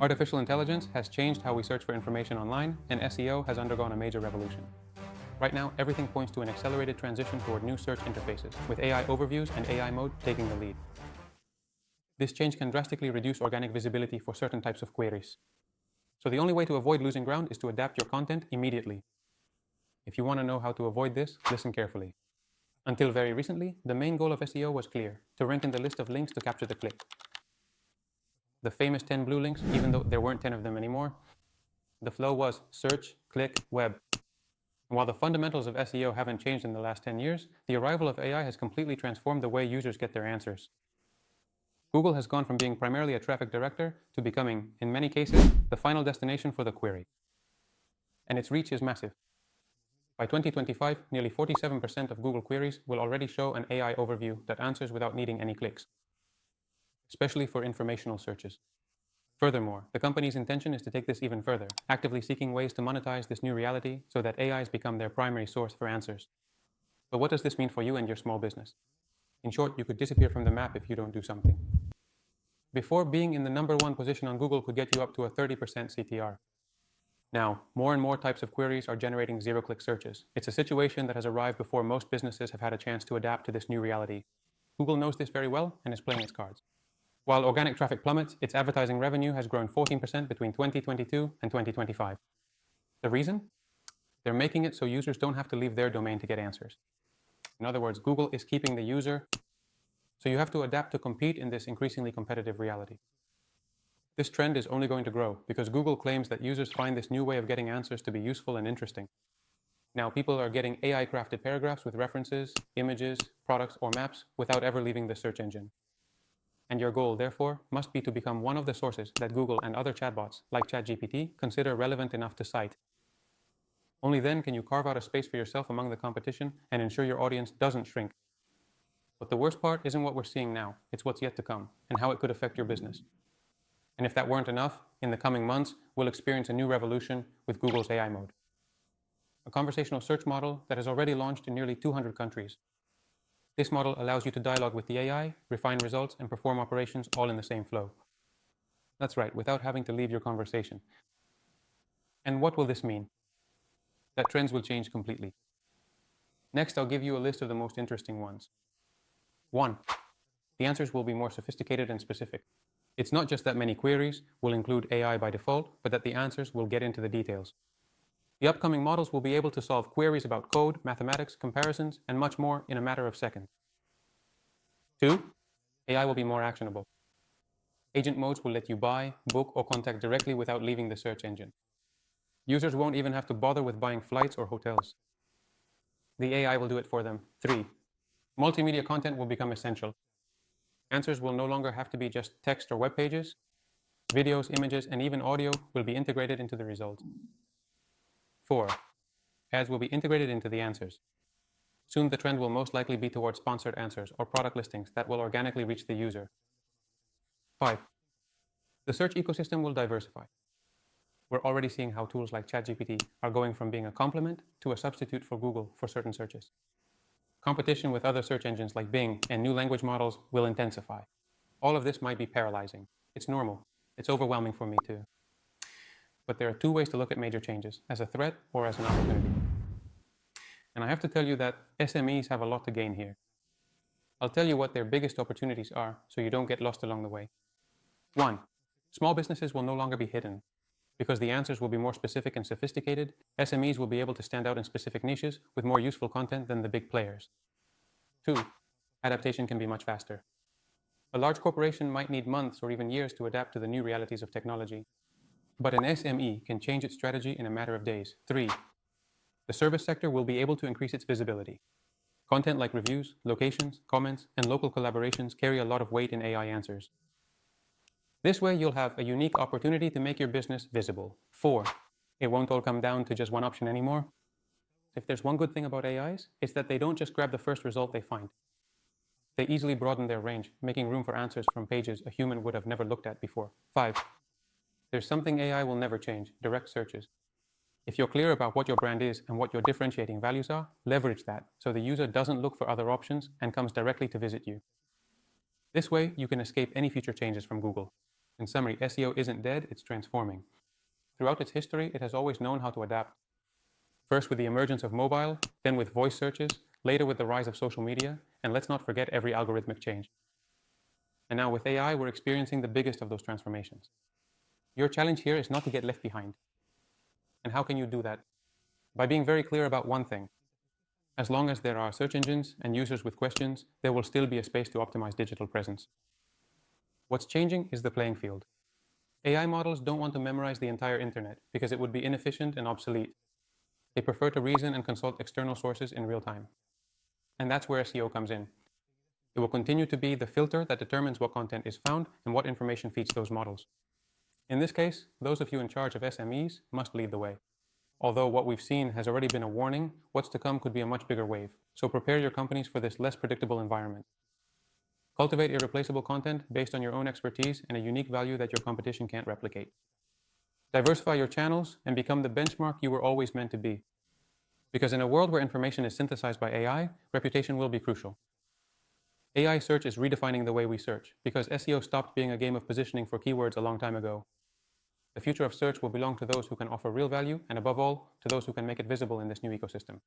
Artificial intelligence has changed how we search for information online, and SEO has undergone a major revolution. Right now, everything points to an accelerated transition toward new search interfaces, with AI overviews and AI mode taking the lead. This change can drastically reduce organic visibility for certain types of queries. So the only way to avoid losing ground is to adapt your content immediately. If you want to know how to avoid this, listen carefully. Until very recently, the main goal of SEO was clear: to rank in the list of links to capture the click. The famous 10 blue links, even though there weren't 10 of them anymore, the flow was search, click, web. And while the fundamentals of SEO haven't changed in the last 10 years, the arrival of AI has completely transformed the way users get their answers. Google has gone from being primarily a traffic director to becoming, in many cases, the final destination for the query. And its reach is massive. By 2025, nearly 47% of Google queries will already show an AI overview that answers without needing any clicks, especially for informational searches. Furthermore, the company's intention is to take this even further, actively seeking ways to monetize this new reality so that AIs become their primary source for answers. But what does this mean for you and your small business? In short, you could disappear from the map if you don't do something. Before, being in the number one position on Google could get you up to a 30% CTR. Now, more and more types of queries are generating zero-click searches. It's a situation that has arrived before most businesses have had a chance to adapt to this new reality. Google knows this very well and is playing its cards. While organic traffic plummets, its advertising revenue has grown 14% between 2022 and 2025. The reason? They're making it so users don't have to leave their domain to get answers. In other words, Google is keeping the user, so you have to adapt to compete in this increasingly competitive reality. This trend is only going to grow because Google claims that users find this new way of getting answers to be useful and interesting. Now, people are getting AI-crafted paragraphs with references, images, products, or maps without ever leaving the search engine. And your goal, therefore, must be to become one of the sources that Google and other chatbots, like ChatGPT, consider relevant enough to cite. Only then can you carve out a space for yourself among the competition and ensure your audience doesn't shrink. But the worst part isn't what we're seeing now, it's what's yet to come, and how it could affect your business. And if that weren't enough, in the coming months, we'll experience a new revolution with Google's AI mode, a conversational search model that has already launched in nearly 200 countries. This model allows you to dialogue with the AI, refine results, and perform operations all in the same flow. That's right, without having to leave your conversation. And what will this mean? That trends will change completely. Next, I'll give you a list of the most interesting ones. 1. The answers will be more sophisticated and specific. It's not just that many queries will include AI by default, but that the answers will get into the details. The upcoming models will be able to solve queries about code, mathematics, comparisons, and much more in a matter of seconds. 2. AI will be more actionable. Agent modes will let you buy, book, or contact directly without leaving the search engine. Users won't even have to bother with buying flights or hotels. The AI will do it for them. 3. Multimedia content will become essential. Answers will no longer have to be just text or web pages. Videos, images, and even audio will be integrated into the results. 4. Ads will be integrated into the answers. Soon the trend will most likely be towards sponsored answers or product listings that will organically reach the user. 5. The search ecosystem will diversify. We're already seeing how tools like ChatGPT are going from being a complement to a substitute for Google for certain searches. Competition with other search engines like Bing and new language models will intensify. All of this might be paralyzing. It's normal. It's overwhelming for me too. But there are two ways to look at major changes: as a threat or as an opportunity. And I have to tell you that SMEs have a lot to gain here. I'll tell you what their biggest opportunities are so you don't get lost along the way. 1. Small businesses will no longer be hidden. Because the answers will be more specific and sophisticated, SMEs will be able to stand out in specific niches with more useful content than the big players. 2. Adaptation can be much faster. A large corporation might need months or even years to adapt to the new realities of technology. But an SME can change its strategy in a matter of days. 3. The service sector will be able to increase its visibility. Content like reviews, locations, comments, and local collaborations carry a lot of weight in AI answers. This way, you'll have a unique opportunity to make your business visible. 4. It won't all come down to just one option anymore. If there's one good thing about AIs, it's that they don't just grab the first result they find. They easily broaden their range, making room for answers from pages a human would have never looked at before. 5. There's something AI will never change: direct searches. If you're clear about what your brand is and what your differentiating values are, leverage that so the user doesn't look for other options and comes directly to visit you. This way, you can escape any future changes from Google. In summary, SEO isn't dead, it's transforming. Throughout its history, it has always known how to adapt. First with the emergence of mobile, then with voice searches, later with the rise of social media, and let's not forget every algorithmic change. And now with AI, we're experiencing the biggest of those transformations. Your challenge here is not to get left behind. And how can you do that? By being very clear about one thing. As long as there are search engines and users with questions, there will still be a space to optimize digital presence. What's changing is the playing field. AI models don't want to memorize the entire internet because it would be inefficient and obsolete. They prefer to reason and consult external sources in real time. And that's where SEO comes in. It will continue to be the filter that determines what content is found and what information feeds those models. In this case, those of you in charge of SMEs must lead the way. Although what we've seen has already been a warning, what's to come could be a much bigger wave. So prepare your companies for this less predictable environment. Cultivate irreplaceable content based on your own expertise and a unique value that your competition can't replicate. Diversify your channels and become the benchmark you were always meant to be. Because in a world where information is synthesized by AI, reputation will be crucial. AI search is redefining the way we search, because SEO stopped being a game of positioning for keywords a long time ago. The future of search will belong to those who can offer real value, and above all, to those who can make it visible in this new ecosystem.